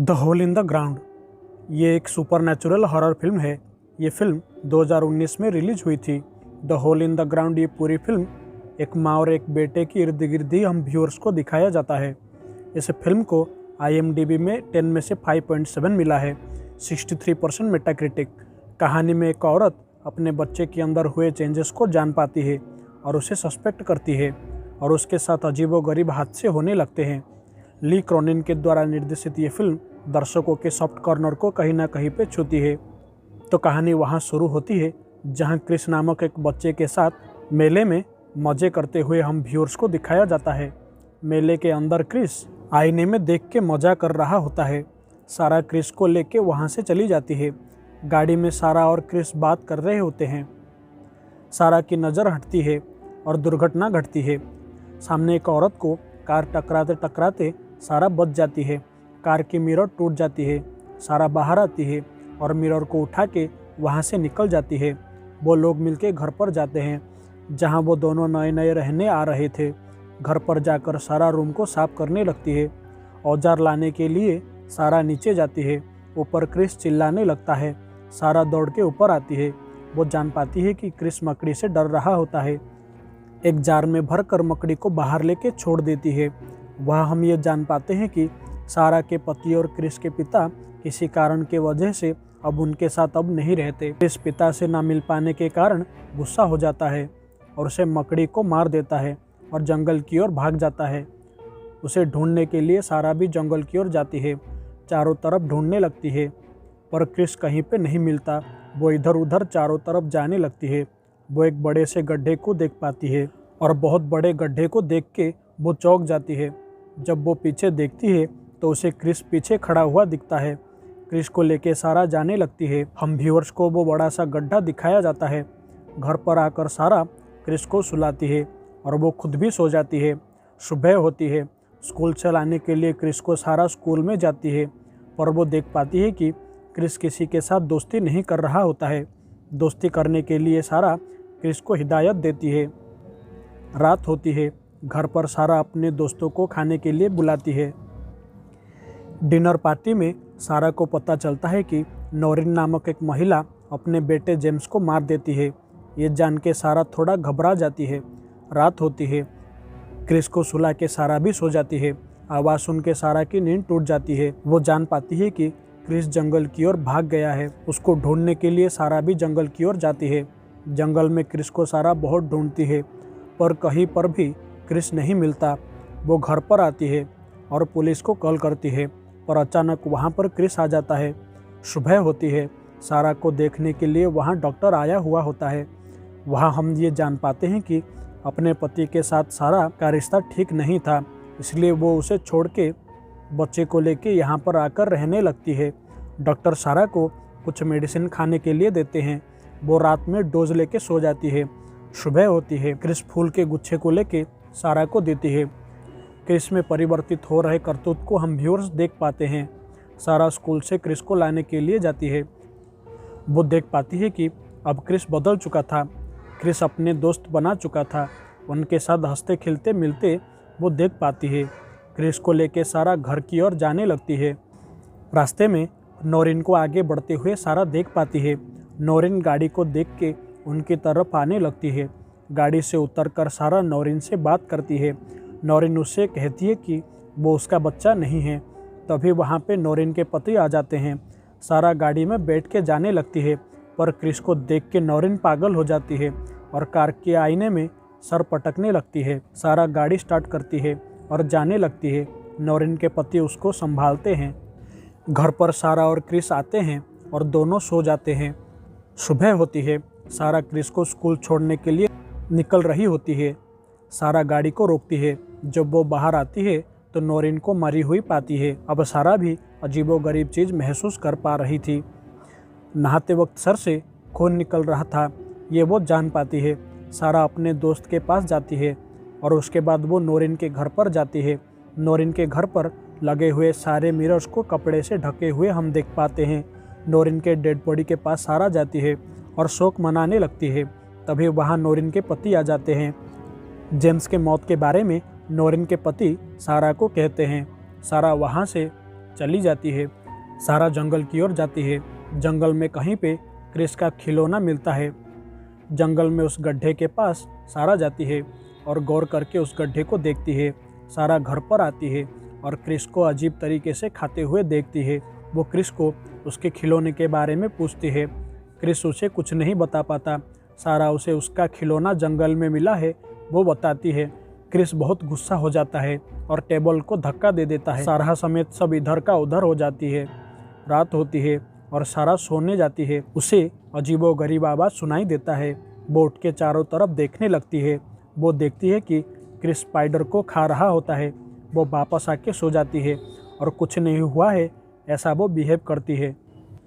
The hole in the ground ये एक supernatural horror film है। ये फिल्म 2019 में रिलीज हुई थी। The hole in the ground ये पूरी फिल्म एक माँ और एक बेटे की इर्द गिर्द ही हम व्यूअर्स को दिखाया जाता है। इस फिल्म को IMDb में 10 में से 5.7 मिला है, 63% मेटाक्रिटिक। कहानी में एक औरत अपने बच्चे के अंदर हुए चेंजेस को जान पाती है और उसे सस्पेक्ट करती है और उसके साथ अजीबोगरीब हादसे होने लगते हैं। ली क्रॉनिन के द्वारा निर्देशित ये फिल्म दर्शकों के सॉफ्ट कॉर्नर को कहीं ना कहीं पे छूती है। तो कहानी वहाँ शुरू होती है जहाँ क्रिस नामक एक बच्चे के साथ मेले में मज़े करते हुए हम व्यूअर्स को दिखाया जाता है। मेले के अंदर क्रिस आईने में देख के मज़ा कर रहा होता है। सारा क्रिस को लेके वहाँ से चली जाती है। गाड़ी में सारा और क्रिस बात कर रहे होते हैं। सारा की नज़र हटती है और दुर्घटना घटती है। सामने एक औरत को कार टकराते टकराते सारा बच जाती है। कार की मिरर टूट जाती है। सारा बाहर आती है और मिरर को उठा के वहाँ से निकल जाती है। वो लोग मिलके घर पर जाते हैं जहाँ वो दोनों नए नए रहने आ रहे थे। घर पर जाकर सारा रूम को साफ करने लगती है। औजार लाने के लिए सारा नीचे जाती है। ऊपर क्रिस चिल्लाने लगता है। सारा दौड़ के ऊपर आती है। वो जान पाती है कि क्रिस मकड़ी से डर रहा होता है। एक जार में भरकर मकड़ी को बाहर लेके छोड़ देती है। वह हम ये जान पाते हैं कि सारा के पति और क्रिस के पिता किसी कारण के वजह से अब उनके साथ अब नहीं रहते। क्रिस पिता से ना मिल पाने के कारण गुस्सा हो जाता है और उसे मकड़ी को मार देता है और जंगल की ओर भाग जाता है। उसे ढूंढने के लिए सारा भी जंगल की ओर जाती है। चारों तरफ ढूंढने लगती है पर क्रिस कहीं पे नहीं मिलता। वो इधर उधर चारों तरफ जाने लगती है। वो एक बड़े से गड्ढे को देख पाती है और बहुत बड़े गड्ढे को देख के वो चौंक जाती है। जब वो पीछे देखती है तो उसे क्रिस पीछे खड़ा हुआ दिखता है। क्रिस को लेके सारा जाने लगती है। हम व्यूअर्स को वो बड़ा सा गड्ढा दिखाया जाता है। घर पर आकर सारा क्रिस को सुलाती है और वो खुद भी सो जाती है। सुबह होती है। स्कूल चलाने के लिए क्रिस को सारा स्कूल में जाती है पर वो देख पाती है कि क्रिस किसी के साथ दोस्ती नहीं कर रहा होता है। दोस्ती करने के लिए सारा क्रिस को हिदायत देती है। रात होती है। घर पर सारा अपने दोस्तों को खाने के लिए बुलाती है। डिनर पार्टी में सारा को पता चलता है कि नोरिन नामक एक महिला अपने बेटे जेम्स को मार देती है। ये जान के सारा थोड़ा घबरा जाती है। रात होती है। क्रिस को सुला के सारा भी सो जाती है। आवाज़ सुन के सारा की नींद टूट जाती है। वो जान पाती है कि क्रिस जंगल की ओर भाग गया है। उसको ढूंढने के लिए सारा भी जंगल की ओर जाती है। जंगल में क्रिस को सारा बहुत ढूंढती है पर कहीं पर भी क्रिस नहीं मिलता। वो घर पर आती है और पुलिस को कॉल करती है पर अचानक वहाँ पर क्रिस आ जाता है। सुबह होती है। सारा को देखने के लिए वहाँ डॉक्टर आया हुआ होता है। वहाँ हम ये जान पाते हैं कि अपने पति के साथ सारा का रिश्ता ठीक नहीं था, इसलिए वो उसे छोड़ के बच्चे को लेके यहाँ पर आकर रहने लगती है। डॉक्टर सारा को कुछ मेडिसिन खाने के लिए देते हैं। वो रात में डोज लेके सो जाती है। सुबह होती है। क्रिस फूल के गुच्छे को लेके सारा को देती है। क्रिस में परिवर्तित हो रहे करतूत को हम व्यूअर्स देख पाते हैं। सारा स्कूल से क्रिस को लाने के लिए जाती है। वो देख पाती है कि अब क्रिस बदल चुका था। क्रिस अपने दोस्त बना चुका था। उनके साथ हंसते खिलते मिलते वो देख पाती है। क्रिस को लेके सारा घर की ओर जाने लगती है। रास्ते में नोरिन को आगे बढ़ते हुए सारा देख पाती है। नोरिन गाड़ी को देख के उनकी तरफ आने लगती है। गाड़ी से उतरकर सारा नोरिन से बात करती है। नोरिन उससे कहती है कि वो उसका बच्चा नहीं है। तभी वहाँ पे नोरिन के पति आ जाते हैं। सारा गाड़ी में बैठ के जाने लगती है पर क्रिस को देख के नोरिन पागल हो जाती है और कार के आईने में सर पटकने लगती है। सारा गाड़ी स्टार्ट करती है और जाने लगती है। नोरिन के पति उसको संभालते हैं। घर पर सारा और क्रिस आते हैं और दोनों सो जाते हैं। सुबह होती है। सारा क्रिस को स्कूल छोड़ने के लिए निकल रही होती है। सारा गाड़ी को रोकती है। जब वो बाहर आती है तो नोरिन को मरी हुई पाती है। अब सारा भी अजीबोगरीब चीज़ महसूस कर पा रही थी। नहाते वक्त सर से खून निकल रहा था, ये वो जान पाती है। सारा अपने दोस्त के पास जाती है और उसके बाद वो नोरिन के घर पर जाती है। नोरिन के घर पर लगे हुए सारे मिरर्स को कपड़े से ढके हुए हम देख पाते हैं। नोरिन के डेड बॉडी के पास सारा जाती है और शोक मनाने लगती है। तभी वहाँ नोरिन के पति आ जाते हैं। जेम्स के मौत के बारे में नोरिन के पति सारा को कहते हैं। सारा वहाँ से चली जाती है। सारा जंगल की ओर जाती है। जंगल में कहीं पे क्रिस का खिलौना मिलता है। जंगल में उस गड्ढे के पास सारा जाती है और गौर करके उस गड्ढे को देखती है। सारा घर पर आती है और क्रिस को अजीब तरीके से खाते हुए देखती है। वो क्रिस को उसके खिलौने के बारे में पूछती है। क्रिस उसे कुछ नहीं बता पाता। सारा उसे उसका खिलौना जंगल में मिला है वो बताती है। क्रिस बहुत गुस्सा हो जाता है और टेबल को धक्का दे देता है। सारा समेत सब इधर का उधर हो जाती है। रात होती है और सारा सोने जाती है। उसे अजीबोगरीब आवाज़ सुनाई देता है। वो उठ के चारों तरफ देखने लगती है। वो देखती है कि क्रिस स्पाइडर को खा रहा होता है। वो वापस आके सो जाती है और कुछ नहीं हुआ है ऐसा वो बिहेव करती है।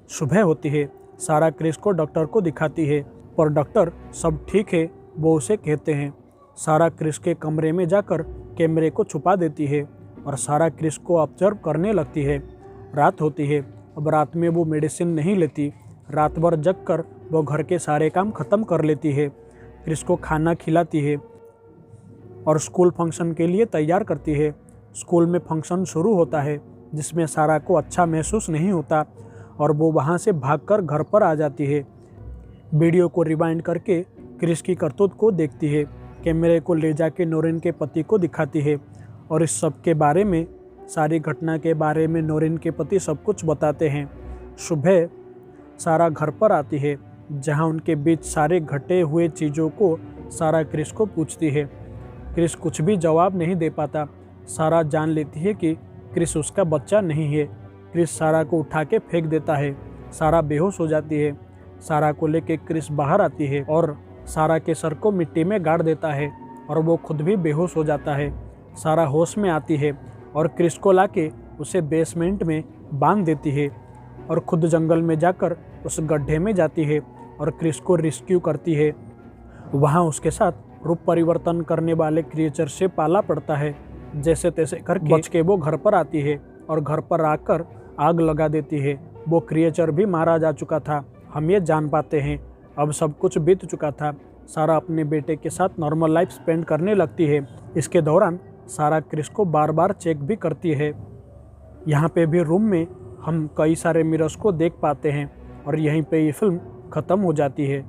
सुबह होती है। सारा क्रिस को डॉक्टर को दिखाती है पर डॉक्टर सब ठीक है वो उसे कहते हैं। सारा क्रिस के कमरे में जाकर कैमरे को छुपा देती है और सारा क्रिस को ऑब्जर्व करने लगती है। रात होती है। अब रात में वो मेडिसिन नहीं लेती। रात भर जग कर वो घर के सारे काम ख़त्म कर लेती है। क्रिस को खाना खिलाती है और स्कूल फंक्शन के लिए तैयार करती है। स्कूल में फंक्शन शुरू होता है जिसमें सारा को अच्छा महसूस नहीं होता और वो वहाँ से भागकर घर पर आ जाती है। वीडियो को रिवाइंड करके क्रिस की करतूत को देखती है। कैमरे को ले जाके नोरिन के पति को दिखाती है और इस सब के बारे में, सारी घटना के बारे में नोरिन के पति सब कुछ बताते हैं। सुबह सारा घर पर आती है जहाँ उनके बीच सारे घटे हुए चीज़ों को सारा क्रिस को पूछती है। क्रिस कुछ भी जवाब नहीं दे पाता। सारा जान लेती है कि क्रिस उसका बच्चा नहीं है। क्रिस सारा को उठा के फेंक देता है। सारा बेहोश हो जाती है। सारा को लेके क्रिस बाहर आती है और सारा के सर को मिट्टी में गाड़ देता है और वो खुद भी बेहोश हो जाता है। सारा होश में आती है और क्रिस को लाके उसे बेसमेंट में बांध देती है और खुद जंगल में जाकर उस गड्ढे में जाती है और क्रिस को रेस्क्यू करती है। वहाँ उसके साथ रूप परिवर्तन करने वाले क्रिएचर से पाला पड़ता है। जैसे तैसे करके बच के वो घर पर आती है और घर पर आकर आग लगा देती है। वो क्रिएचर भी मारा जा चुका था, हम ये जान पाते हैं। अब सब कुछ बीत चुका था। सारा अपने बेटे के साथ नॉर्मल लाइफ स्पेंड करने लगती है। इसके दौरान सारा क्रिस को बार बार चेक भी करती है। यहाँ पे भी रूम में हम कई सारे मिरर्स को देख पाते हैं और यहीं पे ये फिल्म ख़त्म हो जाती है।